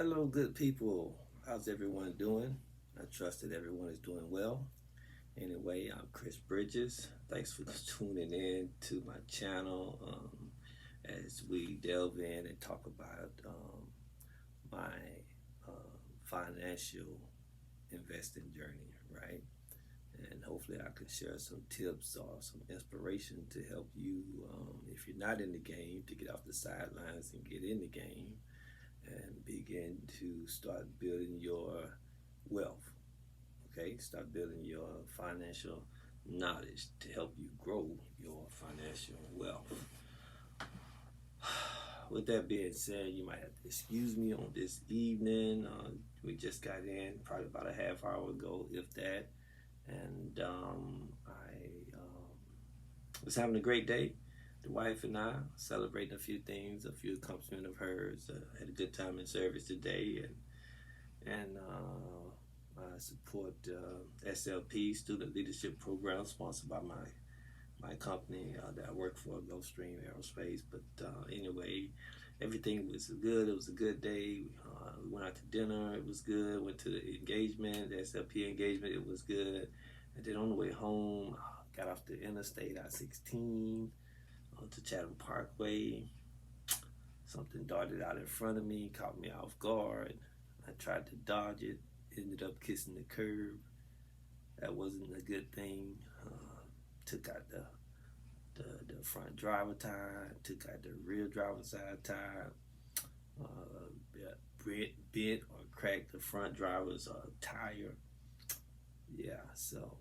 Hello, good people. How's everyone doing? I trust that everyone is doing well. Anyway, I'm Chris Bridges. Thanks for tuning in to my channel as we delve in and talk about my financial investing journey, right? And hopefully, I can share some tips or some inspiration to help you, if you're not in the game, to get off the sidelines and get in the game and begin to start building your wealth. Okay, start building your financial knowledge to help you grow your financial wealth. With that being said, you might have to excuse me on this evening. We just got in probably about a half hour ago, if that, and I was having a great day. The wife and I celebrating a few things, a few accomplishments of hers. Had a good time in service today, and I support SLP Student Leadership Program sponsored by my company that I work for, Gulfstream Aerospace. But anyway, everything was good. It was a good day. We went out to dinner. It was good. Went to the engagement, the SLP engagement. It was good. And then on the way home, got off the interstate I-16 to Chatham Parkway. Something darted out in front of me, caught me off guard. I tried to dodge it, ended up kissing the curb. That wasn't a good thing. Took out the front driver tire, took out the rear driver side tire, bent or cracked the front driver's tire. Yeah, so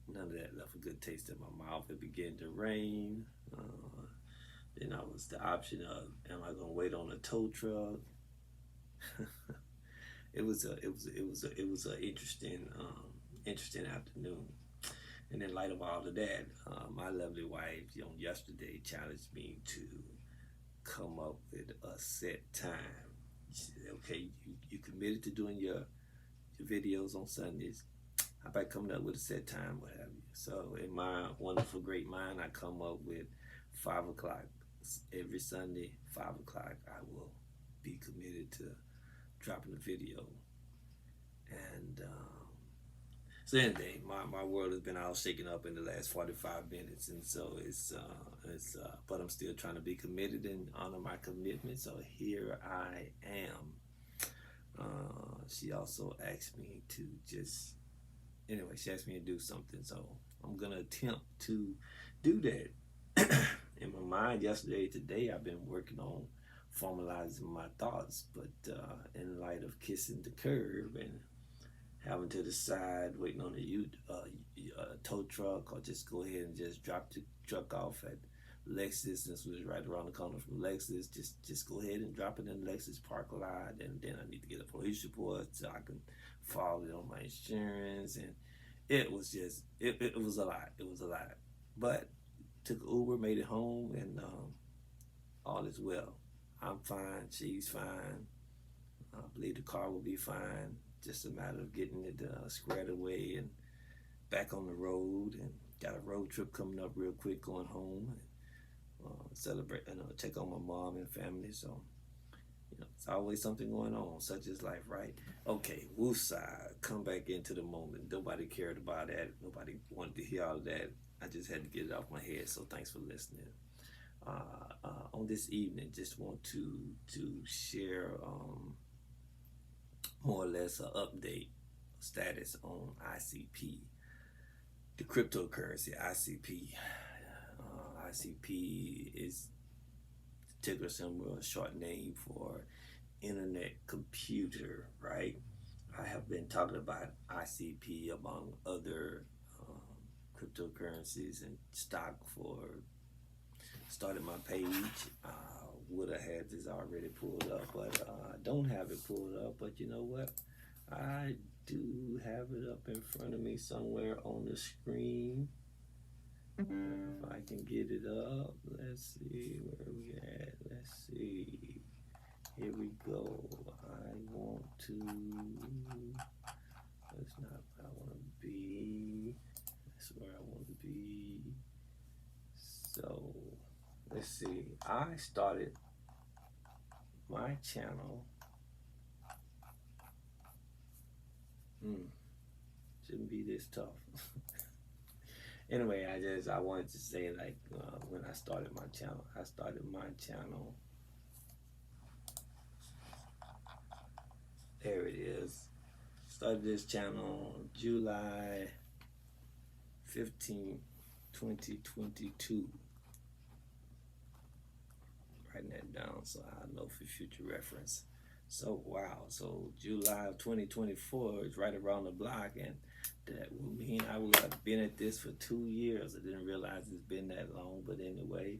none of that left a good taste in my mouth. It began to rain. Then I was the option of, am I gonna wait on a tow truck? it was a interesting afternoon. And in light of all of that, my lovely wife yesterday challenged me to come up with a set time. She said, okay, you committed to doing your videos on Sundays. How about coming up with a set time, what have you? So in my wonderful great mind, I come up with 5 o'clock every Sunday. 5 o'clock, I will be committed to dropping a video. And so anyway, my world has been all shaken up in the last 45 minutes, and so but I'm still trying to be committed and honor my commitment. So here I am. She also asked me to she asked me to do something, so I'm gonna attempt to do that. In my mind, yesterday, today, I've been working on formalizing my thoughts, but in light of kissing the curb and having to decide, waiting on a tow truck, or just go ahead and just drop the truck off at Lexus, since it was right around the corner from Lexus. Just go ahead and drop it in the Lexus parking lot, and then I need to get a police report so I can file it on my insurance. And it was just it was a lot. It was a lot, but took Uber, made it home, and all is well. I'm fine. She's fine. I believe the car will be fine. Just a matter of getting it squared away and back on the road. And got a road trip coming up real quick, going home and celebrate, check on my mom and family. So, it's always something going on, such as life, right? Okay, woosah, come back into the moment. Nobody cared about that. Nobody wanted to hear all of that. I just had to get it off my head. So thanks for listening. On this evening, just want to share more or less an update status on ICP, the cryptocurrency ICP. ICP is ticker symbol, a short name for internet computer, right? I have been talking about ICP among other cryptocurrencies and stock for started my page. Would have had this already pulled up, but I don't have it pulled up. But you know what? I do have it up in front of me somewhere on the screen. If I can get it up, let's see where we at. Let's see. Here we go. I want to. That's not where I want to be. That's where I want to be. So let's see. I started my channel Mm, shouldn't be this tough. Anyway, I wanted to say, like, when I started my channel, there it is. Started this channel on July 15th, 2022. Writing that down so I know for future reference. So wow, so July of 2024 is right around the block, and that will mean I will have been at this for 2 years. I didn't realize it's been that long, but anyway,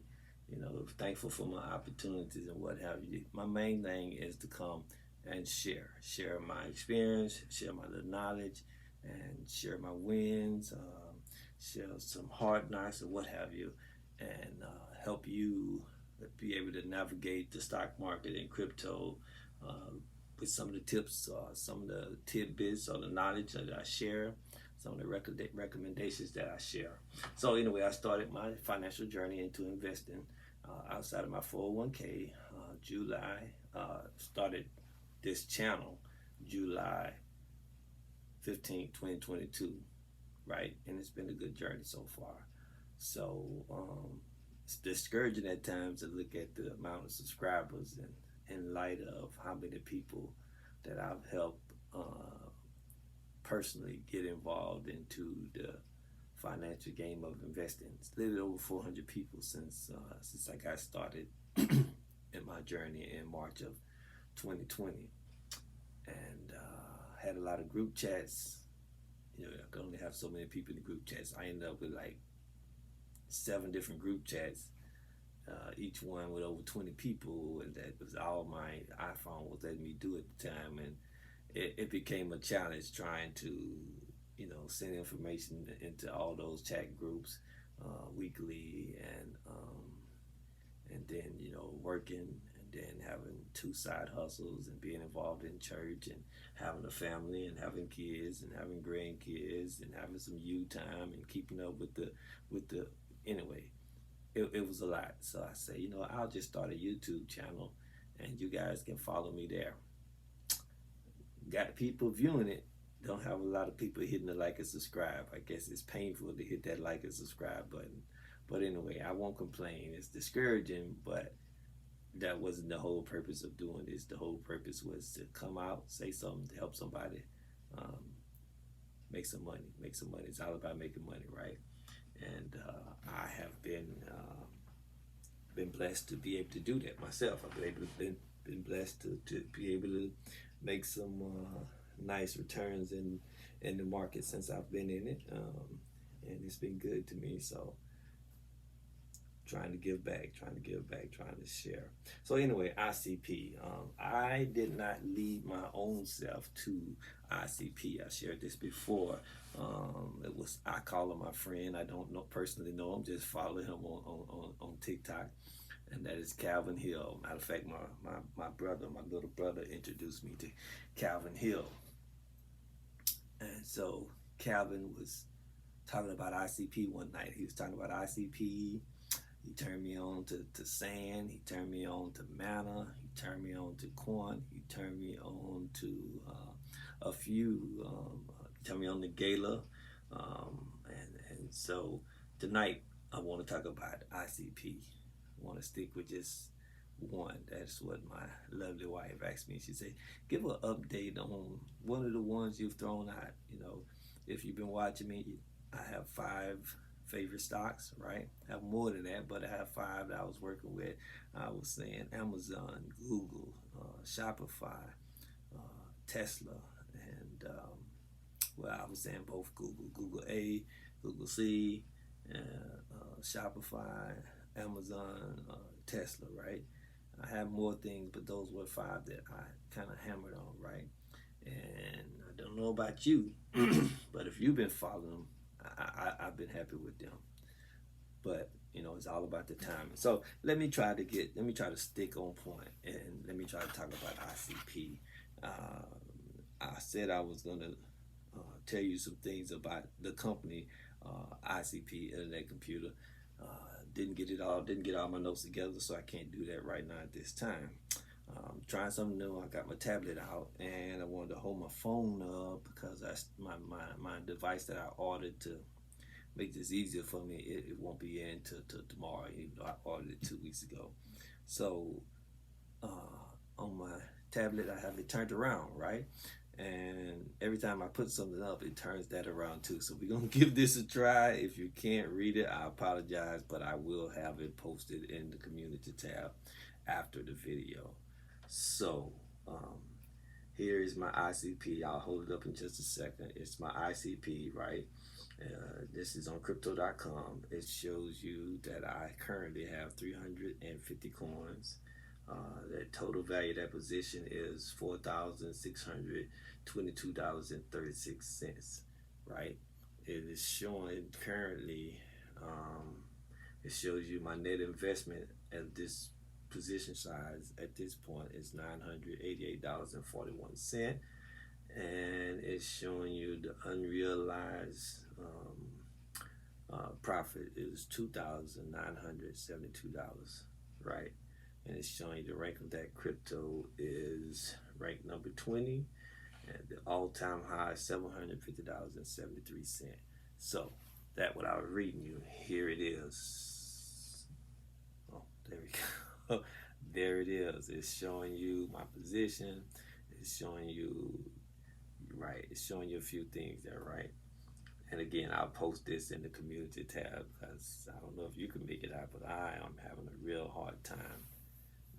thankful for my opportunities and what have you. My main thing is to come and share my experience, share my little knowledge, and share my wins, share some hard knocks and what have you, and help you be able to navigate the stock market and crypto uh, with some of the tips, some of the tidbits or the knowledge that I share, some of the recommendations that I share. So anyway, I started my financial journey into investing outside of my 401k. July started this channel July 15th, 2022, right? And it's been a good journey so far. So it's discouraging at times to look at the amount of subscribers and in light of how many people that I've helped personally get involved into the financial game of investing. It's a little over 400 people since I got started in my journey in March of 2020, and had a lot of group chats. I could only have so many people in the group chats. I ended up with like 7 different group chats, each one with over 20 people, and that was all my iPhone was letting me do at the time. And it became a challenge trying to, send information into all those chat groups weekly, and then working, and then having 2 side hustles and being involved in church and having a family and having kids and having grandkids and having some you time and keeping up with the anyway, it was a lot. So I say, I'll just start a YouTube channel and you guys can follow me there. Got people viewing it, don't have a lot of people hitting the like and subscribe. I guess it's painful to hit that like and subscribe button. But anyway, I won't complain. It's discouraging, but that wasn't the whole purpose of doing this. The whole purpose was to come out, say something to help somebody, make some money. It's all about making money, right? And I have been blessed to be able to do that myself. I've been blessed to be able to make some nice returns in the market since I've been in it, and it's been good to me. So trying to give back, trying to share. So anyway, ICP. I did not lead my own self to ICP. I shared this before. I call him my friend. I don't personally know him, just follow him on TikTok. And that is Calvin Hill. Matter of fact, my little brother introduced me to Calvin Hill. And so Calvin was talking about ICP one night. He was talking about ICP. He turned me on to sand. He turned me on to manna. He turned me on to quant. He turned me on to a few. He turned me on to Gala. And so tonight I want to talk about ICP. I want to stick with just one. That's what my lovely wife asked me. She said, give an update on one of the ones you've thrown out. If you've been watching me, I have 5 favorite stocks, right? I have more than that, but I have 5 that I was working with. I was saying Amazon, Google, Shopify, Tesla, and I was saying both Google A, Google C, Shopify, Amazon, Tesla, right? I have more things, but those were 5 that I kind of hammered on, right? And I don't know about you, but if you've been following them, I've been happy with them. But it's all about the timing. So let me try to stick on point, and let me try to talk about ICP. I said I was gonna tell you some things about the company ICP, Internet Computer. Didn't get all my notes together, so I can't do that right now at this time. Trying something new. I got my tablet out and I wanted to hold my phone up because my device that I ordered to make this easier for me, it won't be in till tomorrow, even though I ordered it 2 weeks ago. So on my tablet, I have it turned around, right? And every time I put something up, it turns that around too. So we're gonna give this a try. If you can't read it, I apologize, but I will have it posted in the community tab after the video. So here is my ICP. I'll hold it up in just a second. It's my ICP, right? This is on crypto.com. It shows you that I currently have 350 coins. The total value of that position is $4,622.36, right? It is showing currently, it shows you my net investment at this position size at this point is $988.41, and it's showing you the unrealized profit is $2,972, right? And it's showing you the rank of that crypto is rank number 20, and the all-time high is $750.73. So that what I was reading you, here it is. Oh, there we go. There it is. It's showing you my position. It's showing you, right, it's showing you a few things there, right? And again, I'll post this in the community tab because I don't know if you can make it out, but I am having a real hard time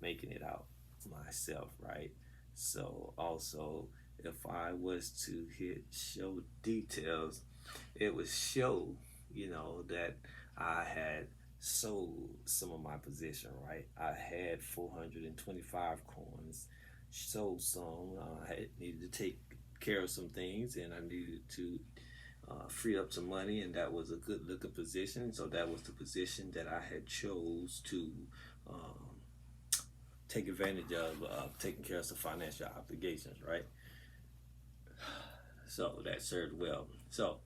making it out myself, right? So also, if I was to hit show details, it would show, that I had sold some of my position, right? I had 425 coins, sold some. I needed to take care of some things, and I needed to free up some money, and that was a good looking position. So that was the position that I had chose to take advantage of taking care of some financial obligations, right? So that served well. So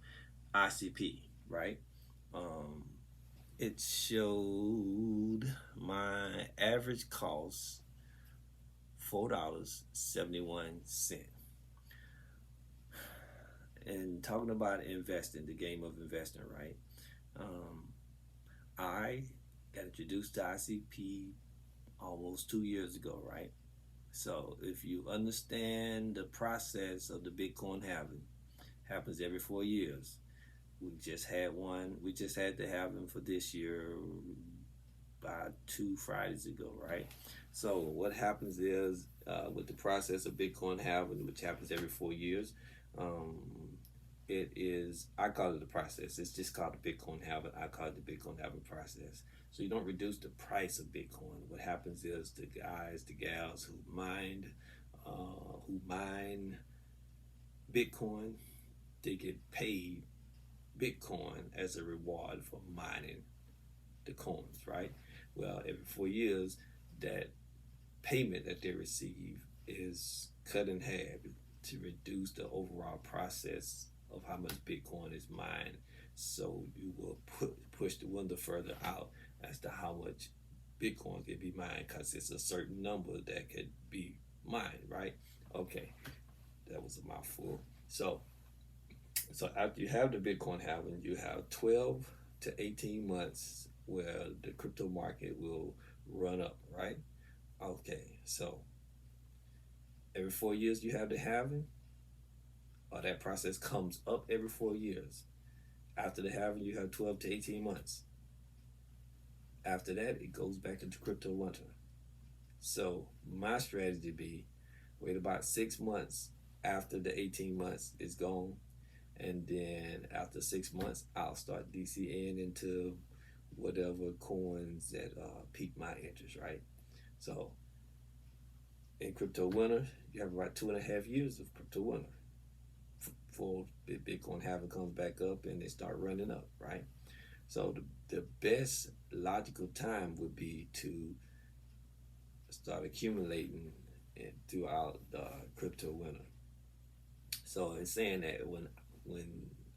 ICP, right? It showed my average cost $4.71. And talking about investing, the game of investing, right? I got introduced to ICP almost 2 years ago, right? So if you understand the process of the Bitcoin halving, happens every 4 years. We just had one. We just had the halving for this year about 2 Fridays ago, right? So what happens is with the process of Bitcoin halving, which happens every 4 years, it is, I call it the process. It's just called the Bitcoin halving. I call it the Bitcoin halving process. So you don't reduce the price of Bitcoin. What happens is the guys, the gals who mine Bitcoin, they get paid Bitcoin as a reward for mining the coins, right? Well, every 4 years, that payment that they receive is cut in half to reduce the overall process of how much Bitcoin is mined. So you will push the window further out as to how much Bitcoin can be mined, because it's a certain number that could be mined, right? Okay, that was a mouthful. So after you have the Bitcoin halving, you have 12 to 18 months where the crypto market will run up, right? Okay, so every 4 years you have the halving, or that process comes up every 4 years. After the halving, you have 12 to 18 months. After that, it goes back into crypto winter. So my strategy be wait about 6 months after the 18 months is gone, and then after 6 months, I'll start DCAing into whatever coins that pique my interest, right? So in crypto winter, you have about 2.5 years of crypto winter before Bitcoin halving comes back up and they start running up, right? So the best logical time would be to start accumulating throughout the crypto winter. So in saying that, when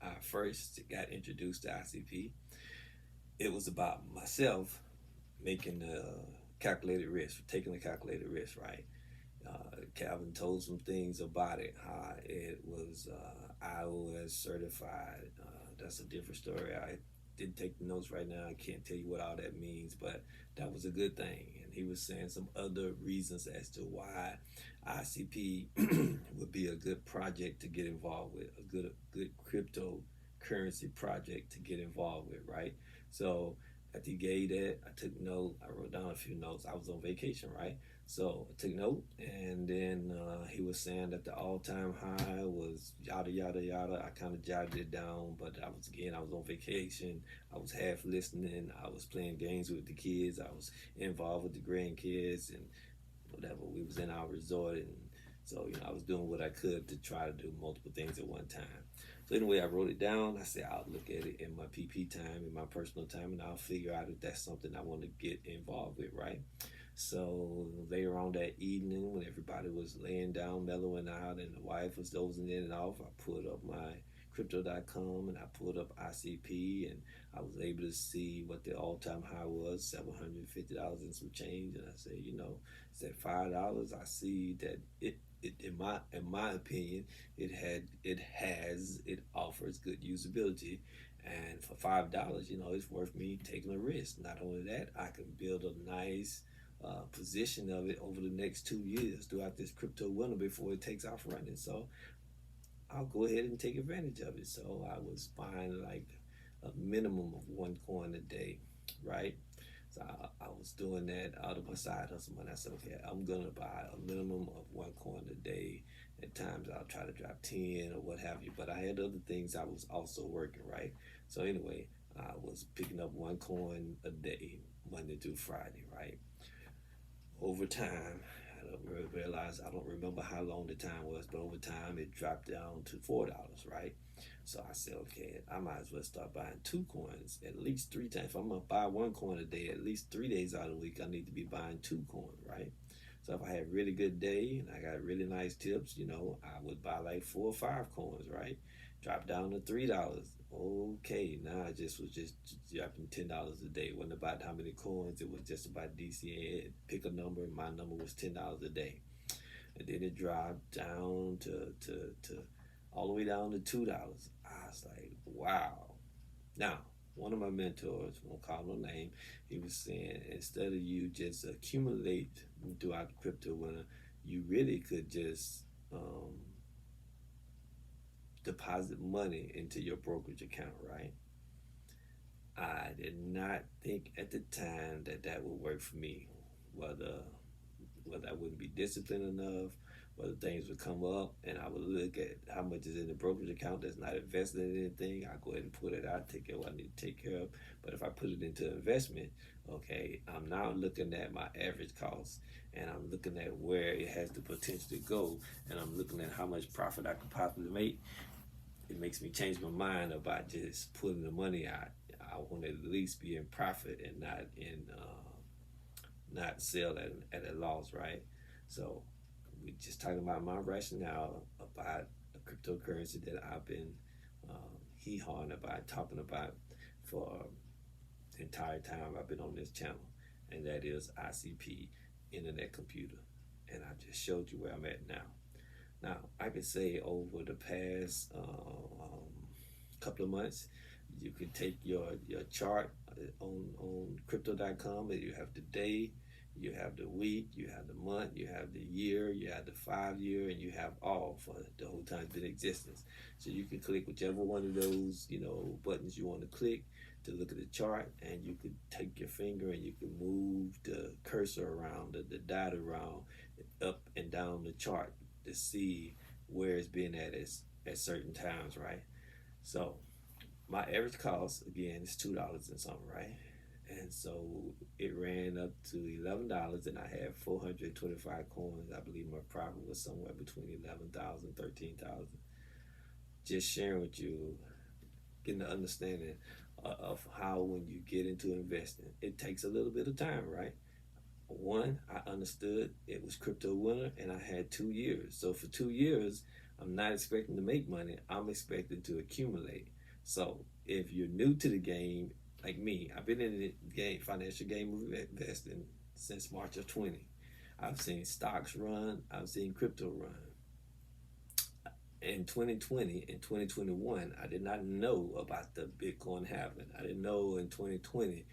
I first got introduced to ICP, it was about myself making the calculated risk, taking the calculated risk, right? Calvin told some things about it, how it was iOS certified. That's a different story. I didn't take the notes right now. I can't tell you what all that means, but that was a good thing. And he was saying some other reasons as to why ICP would be a good project to get involved with, a good cryptocurrency project to get involved with, right? So after he gave that, I took note. I wrote down a few notes. I was on vacation, right? So I took note, and then he was saying that the all-time high was yada yada yada. I kind of jotted it down, but I was on vacation. I was half listening. I was playing games with the kids. I was involved with the grandkids and whatever. We was in our resort, and so I was doing what I could to try to do multiple things at one time. So anyway, I wrote it down. I said I'll look at it in my PP time, in my personal time, and I'll figure out if that's something I want to get involved with, right? So later on that evening, when everybody was laying down, mellowing out, and the wife was dozing in and off, I pulled up my crypto.com and I pulled up ICP, and I was able to see what the all-time high was, $750 and some change. And I said, it's at $5. I see that it in my opinion, it offers good usability. And for $5, it's worth me taking a risk. Not only that, I can build a nice position of it over the next 2 years throughout this crypto winter before it takes off running. So I'll go ahead and take advantage of it. So I was buying like a minimum of one coin a day, right? So I was doing that out of my side hustle money. I said, okay, I'm gonna buy a minimum of one coin a day. At times I'll try to drop 10 or what have you, but I had other things I was also working, right? So anyway, I was picking up one coin a day, Monday through Friday, right? Over time, I don't really realize, I don't remember how long the time was, but over time it dropped down to $4, right? So I said, okay, I might as well start buying two coins at least 3 times. If I'm gonna buy one coin a day, at least 3 days out of the week, I need to be buying two coins, right? So if I had a really good day and I got really nice tips, I would buy like 4 or 5 coins, right? Drop down to $3. Okay, now I just was just dropping $10 a day. It wasn't about how many coins, it was just about DCA. Pick a number, and my number was $10 a day. And then it dropped down to all the way down to $2. I was like, wow. Now, one of my mentors, won't call no name, he was saying instead of you just accumulate throughout the crypto winter, you really could just deposit money into your brokerage account, right? I did not think at the time that would work for me, whether I wouldn't be disciplined enough, whether things would come up, and I would look at how much is in the brokerage account that's not invested in anything. I go ahead and put it out, take care of what I need to take care of. But if I put it into investment, okay, I'm now looking at my average cost, and I'm looking at where it has the potential to go, and I'm looking at how much profit I could possibly make. It makes me change my mind about just putting the money out. I want to at least be in profit and not sell at a loss, right? So we just talking about my rationale about a cryptocurrency that I've been hee-hawing about, talking about for the entire time I've been on this channel, and that is ICP, Internet Computer. And I just showed you where I'm at now. Now, I could say over the past couple of months, you could take your chart on crypto.com, and you have the day, you have the week, you have the month, you have the year, you have the 5 year, and you have all for the whole time it's been in existence. So you can click whichever one of those buttons you want to click to look at the chart, and you could take your finger and you can move the cursor around, the dot around, up and down the chart to see where it's been at certain times, right? So my average cost again is $2 and something, right? And so it ran up to $11, and I had 425 coins. I believe my profit was somewhere between 11,000, 13,000. Just sharing with you, getting the understanding of how when you get into investing, it takes a little bit of time, right? One, I understood it was crypto winter, and I had 2 years. So for 2 years, I'm not expecting to make money. I'm expecting to accumulate. So if you're new to the game, like me, I've been in the financial game of investing since March of 20. I've seen stocks run. I've seen crypto run. In 2020 and 2021, I did not know about the Bitcoin halving. I didn't know in 2020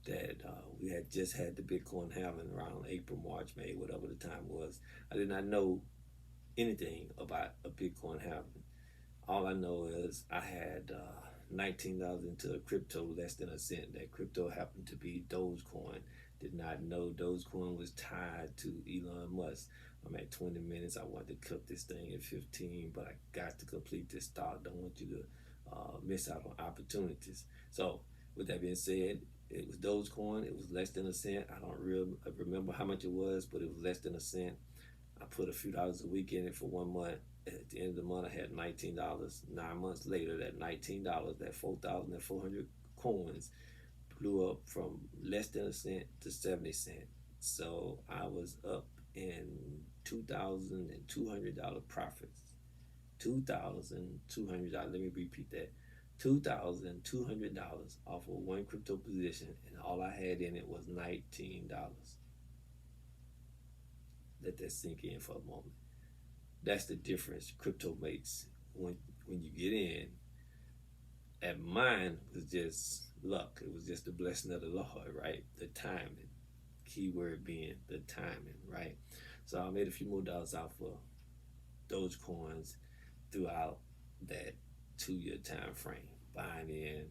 that we had just had the Bitcoin halving around April, March, May, whatever the time was. I did not know anything about a Bitcoin halving. All I know is I had $19 into a crypto less than a cent. That crypto happened to be Dogecoin. Did not know Dogecoin was tied to Elon Musk. I'm at 20 minutes. I want to cook this thing at 15, but I got to complete this thought. Don't want you to miss out on opportunities. So, with that being said, it was Dogecoin. It was less than a cent. I don't remember how much it was, but it was less than a cent. I put a few dollars a week in it for 1 month. At the end of the month, I had $19. 9 months later, that $19, that 4,400 coins, blew up from less than a cent to 70 cents. So I was up in $2,200 profits. $2,200. Let me repeat that. $2,200 off of one crypto position, and all I had in it was $19. Let that sink in for a moment. That's the difference crypto makes when you get in. And mine was just luck. It was just the blessing of the Lord, right? The timing. Keyword being the timing, right? So I made a few more dollars out for those coins throughout that 2-year time frame. Buying in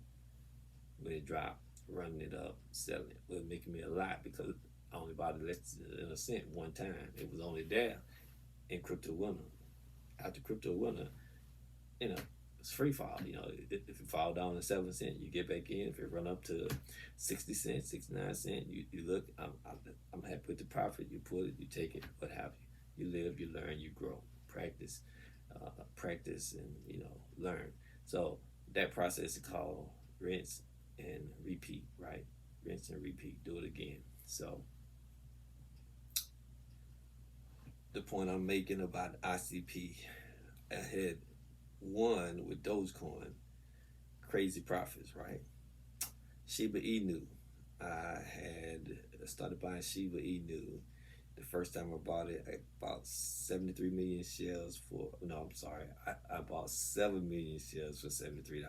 when it dropped, running it up, selling it. Well, making me a lot because I only bought it less than a cent one time. It was only there in crypto winter. After crypto winter, it's free fall. If it fall down to 7 cents, you get back in. If it run up to 60 cents, 69 cents, you look. I'm happy with the profit. You put it, you take it, what have you. You live, you learn, you grow, practice, and learn. So that process is called rinse and repeat, right? Rinse and repeat. Do it again. So the point I'm making about ICP, I had one with Dogecoin, crazy profits, right? Shiba Inu, I had started buying Shiba Inu. The first time I bought it, I bought 73 million shares for, no, I'm sorry, I bought 7 million shares for $73.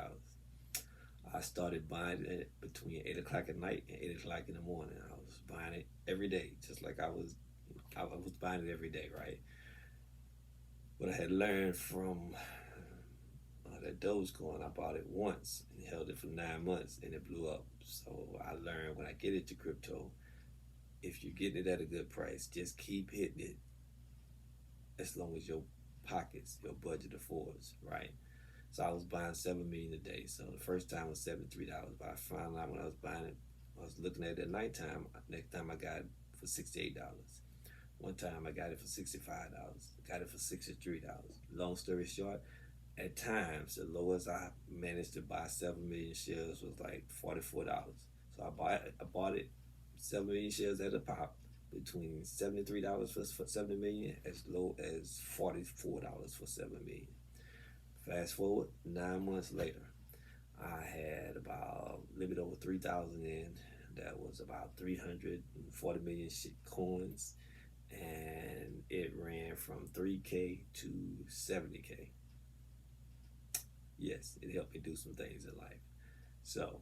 I started buying it between 8 o'clock at night and 8 o'clock in the morning. I was buying it every day, just like I was buying it every day, right? What I had learned from that Dogecoin, I bought it once and held it for 9 months and it blew up. So I learned when I get into crypto, if you're getting it at a good price, just keep hitting it as long as your pockets, your budget affords, right? So I was buying 7 million a day. So the first time was $73, but I found out when I was buying it, I was looking at it at nighttime. Next time I got it for $68. One time I got it for $65. Got it for $63. Long story short, at times the lowest I managed to buy 7 million shares was like $44. So I bought it 7 million shares at a pop between $73 for 70 million as low as $44 for 7 million. Fast forward 9 months later, I had about a little bit over 3,000 in. That was about 340 million coins, and it ran from 3K to 70K. Yes, it helped me do some things in life. So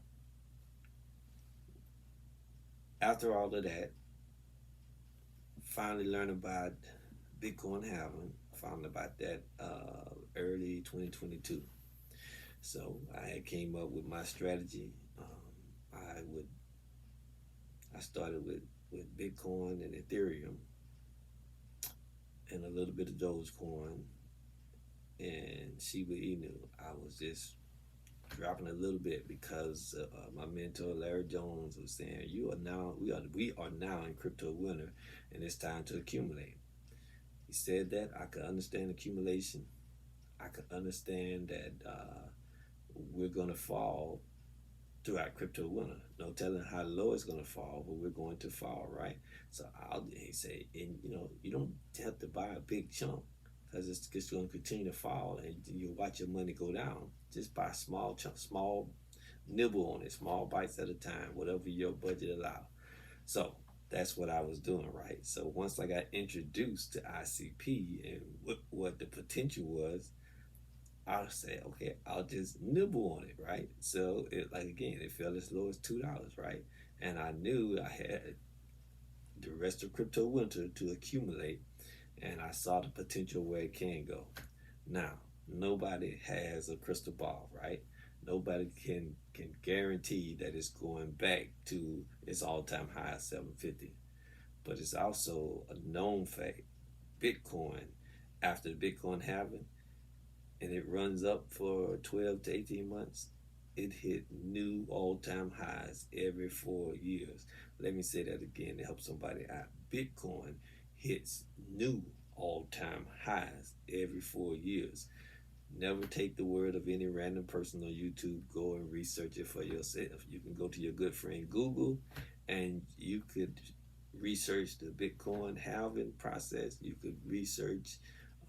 after all of that, finally learned about Bitcoin halving. Found about that early 2022. So I came up with my strategy. I started with Bitcoin and Ethereum and a little bit of Dogecoin and Shiba Inu. I was just dropping a little bit because my mentor Larry Jones was saying, we are now in crypto winter and it's time to accumulate. He said that I could understand accumulation. I could understand that we're going to fall throughout crypto winter. No telling how low it's going to fall, but we're going to fall, right? So he said, and you don't have to buy a big chunk because it's just going to continue to fall, and you watch your money go down. Just buy small chunks, small nibble on it, small bites at a time, whatever your budget allows. So That's what I was doing, right? So once I got introduced to ICP and what the potential was, I'll say, okay, I'll just nibble on it, right? So it, like, again, it fell as low as $2, right? And I knew I had the rest of crypto winter to accumulate, and I saw the potential where it can go. Now, nobody has a crystal ball, right? Nobody can guarantee that it's going back to its all-time high of 750. But it's also a known fact. Bitcoin, after the Bitcoin halving, and it runs up for 12 to 18 months, it hit new all-time highs every 4 years. Let me say that again to help somebody out. Bitcoin hits new all-time highs every 4 years. Never take the word of any random person on YouTube. Go and research it for yourself. You can go to your good friend Google and you could research the Bitcoin halving process. You could research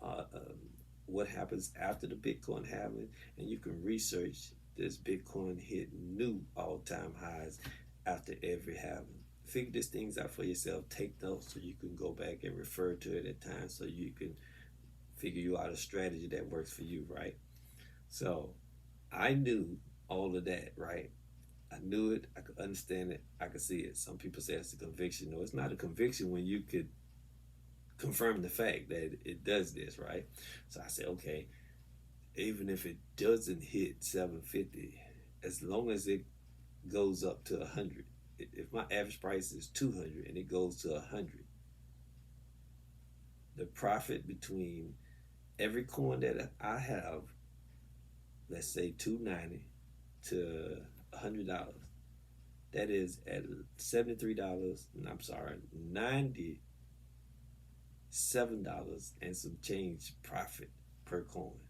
uh, um, what happens after the Bitcoin halving, and you can research this Bitcoin hit new all-time highs after every halving. Figure these things out for yourself. Take notes so you can go back and refer to it at times so you can figure you out a strategy that works for you, right? So I knew all of that, right? I knew it, I could understand it, I could see it. Some people say it's a conviction. No, it's not a conviction when you could confirm the fact that it does this, right? So I said, okay, even if it doesn't hit 750, as long as it goes up to 100, if my average price is 200 and it goes to 100, the profit between every coin that I have, let's say 290 to $100, that is at $73. I'm sorry, $97 and some change profit per coin.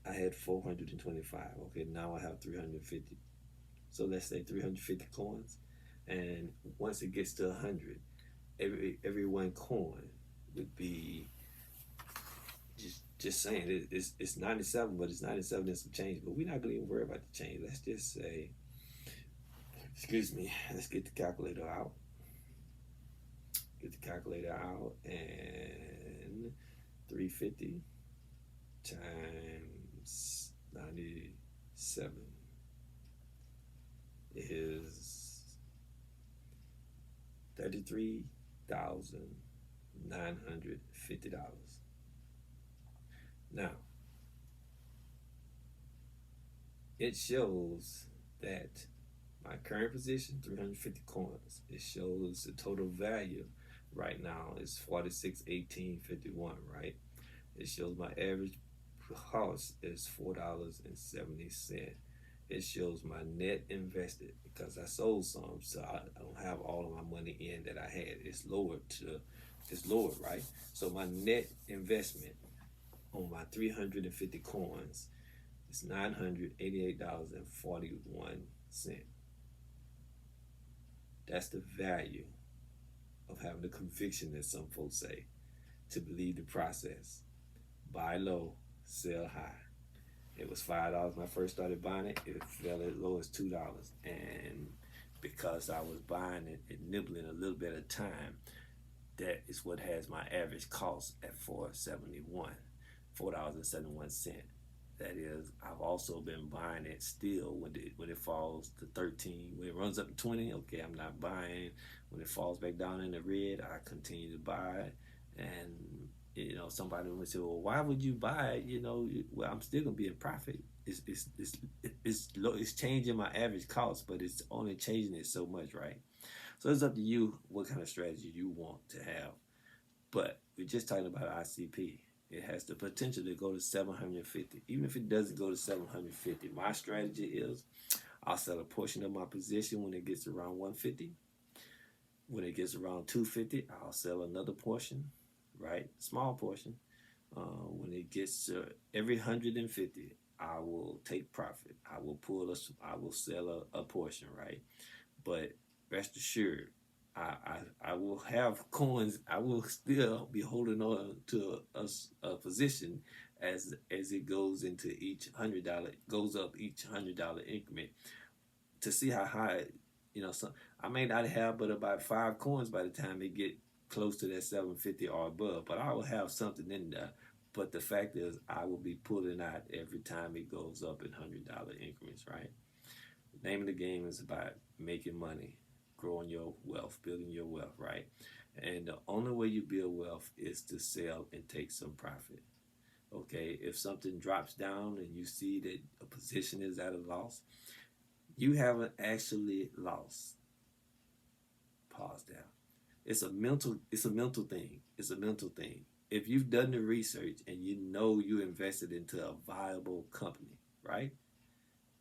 I had 425. Okay, now I have 350. So let's say 350 coins, and once it gets to 100, every one coin would be just saying it's 97, but it's 97 and some change. But we're not gonna even worry about the change. Let's just say, excuse me. Let's get the calculator out. Get the calculator out, and 350 times 97 is $33,950. Now, it shows that my current position, 350 coins, it shows the total value right now is 4618.51, right? It shows my average cost is $4.70. It shows my net invested because I sold some, so I don't have all of my money in that I had. It's lowered, right? So my net investment on my 350 coins is $988.41. That's the value of having the conviction, as some folks say, to believe the process. Buy low, sell high. It was $5 when I first started buying it. It fell as low as $2. And because I was buying it and nibbling a little bit at a time, that is what has my average cost at $4.71. That is, I've also been buying it still when it falls to 13. When it runs up to 20, okay, I'm not buying. When it falls back down in the red, I continue to buy it. And somebody would say, well, why would you buy it? Well, I'm still gonna be in profit. It's changing my average cost, but it's only changing it so much, right? So it's up to you what kind of strategy you want to have. But we're just talking about ICP. It has the potential to go to 750. Even if it doesn't go to 750, my strategy is I'll sell a portion of my position when it gets around 150. When it gets around 250, I'll sell another portion, right? Small portion. When it gets to every 150, I will take profit. I will sell a portion, right? But rest assured, I will have coins. I will still be holding on to a position as it goes into each $100, goes up each $100 increment to see how high So I may not have but about 5 coins by the time they get close to that 750 or above, but I will have something in there. But the fact is, I will be pulling out every time it goes up in $100 increments, right? The name of the game is about making money, growing your wealth, building your wealth, right? And the only way you build wealth is to sell and take some profit. Okay, if something drops down and you see that a position is at a loss, you haven't actually lost. Pause down. It's a mental thing. It's a mental thing. If you've done the research and you know you invested into a viable company, right,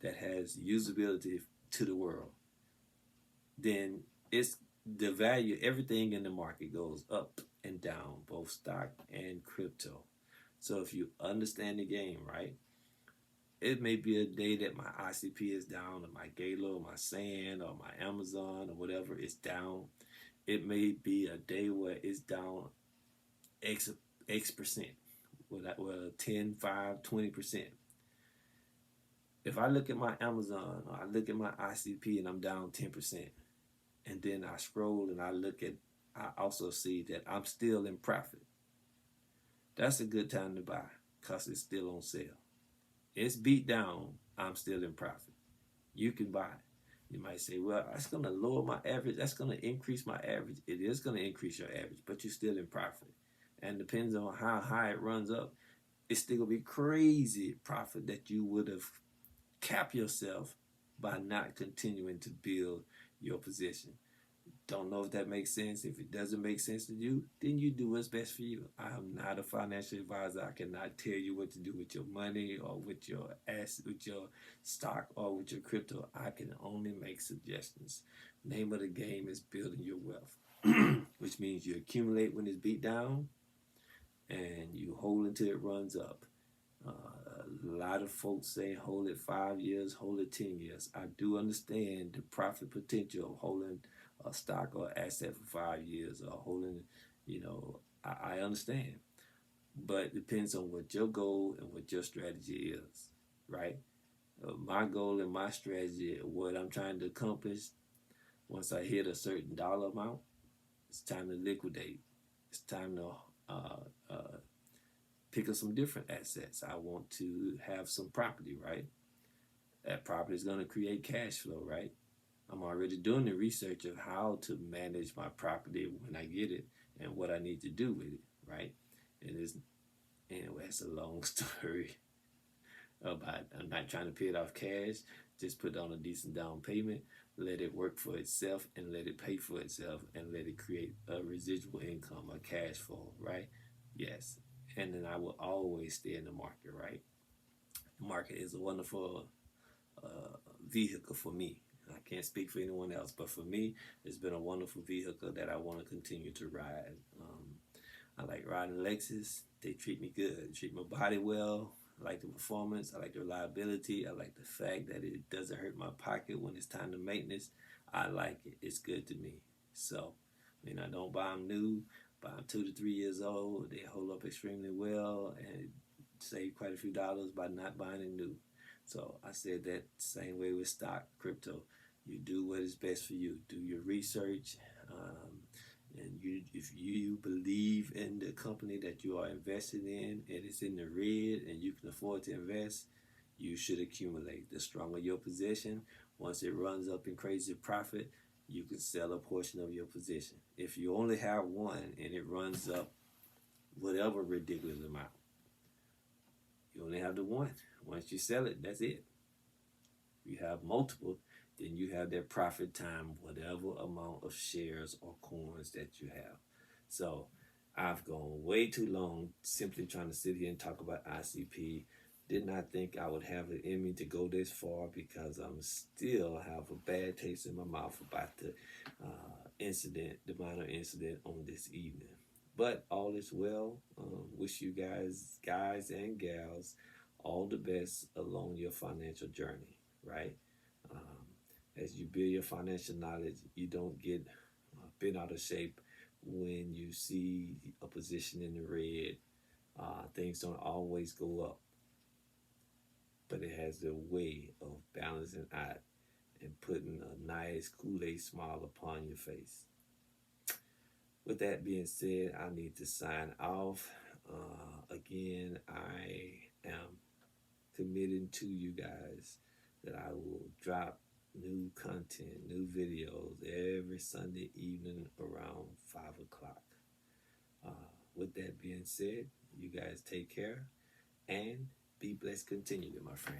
that has usability to the world, then it's the value, everything in the market goes up and down, both stock and crypto. So if you understand the game, right, it may be a day that my ICP is down, or my Gala, or my Sand, or my Amazon, or whatever is down. It may be a day where it's down X percent, well 10, 5, 20%. If I look at my Amazon, or I look at my ICP and I'm down 10%, and then I scroll and I also see that I'm still in profit. That's a good time to buy because it's still on sale. It's beat down, I'm still in profit. You can buy it. You might say, well, that's going to lower my average. That's going to increase my average. It is going to increase your average, but you're still in profit. And depends on how high it runs up, it's still going to be crazy profit that you would have capped yourself by not continuing to build your position. Don't know if that makes sense. If it doesn't make sense to you, then you do what's best for you. I am not a financial advisor. I cannot tell you what to do with your money or with your asset, with your stock or with your crypto. I can only make suggestions. Name of the game is building your wealth, which means you accumulate when it's beat down and you hold until it runs up. A lot of folks say hold it 5 years, hold it 10 years. I do understand the profit potential of holding a stock or asset for 5 years or holding, I understand. But it depends on what your goal and what your strategy is, right? My goal and my strategy, what I'm trying to accomplish, once I hit a certain dollar amount, it's time to liquidate. It's time to pick up some different assets. I want to have some property, right? That property is going to create cash flow, right? I'm already doing the research of how to manage my property when I get it and what I need to do with it, right? Anyway, it's a long story about I'm not trying to pay it off cash. Just put on a decent down payment, let it work for itself and let it pay for itself and let it create a residual income, a cash flow, right? Yes. And then I will always stay in the market, right? The market is a wonderful vehicle for me. I can't speak for anyone else, but for me, it's been a wonderful vehicle that I want to continue to ride. I like riding Lexus. They treat me good, treat my body well. I like the performance. I like the reliability. I like the fact that it doesn't hurt my pocket when it's time to maintenance. I like it. It's good to me. So, I don't buy them new. Buy them 2 to 3 years old. They hold up extremely well and save quite a few dollars by not buying it new. So I said that same way with stock, crypto. You do what is best for you. Do your research. And if you believe in the company that you are invested in and it's in the red and you can afford to invest, you should accumulate. The stronger your position, once it runs up in crazy profit, you can sell a portion of your position. If you only have one and it runs up whatever ridiculous amount, you only have the one. Once you sell it, that's it. If you have multiple, then you have that profit time, whatever amount of shares or coins that you have. So I've gone way too long simply trying to sit here and talk about ICP. Did not think I would have it in me to go this far because I'm still have a bad taste in my mouth about the minor incident on this evening. But all is well. Wish you guys and gals, all the best along your financial journey, right? As you build your financial knowledge, you don't get bent out of shape when you see a position in the red. Things don't always go up, but it has a way of balancing out and putting a nice Kool-Aid smile upon your face. With that being said, I need to sign off. Again, I am committing to you guys that I will drop new content, new videos every Sunday evening around 5 o'clock. With that being said, you guys take care and be blessed continually, my friend.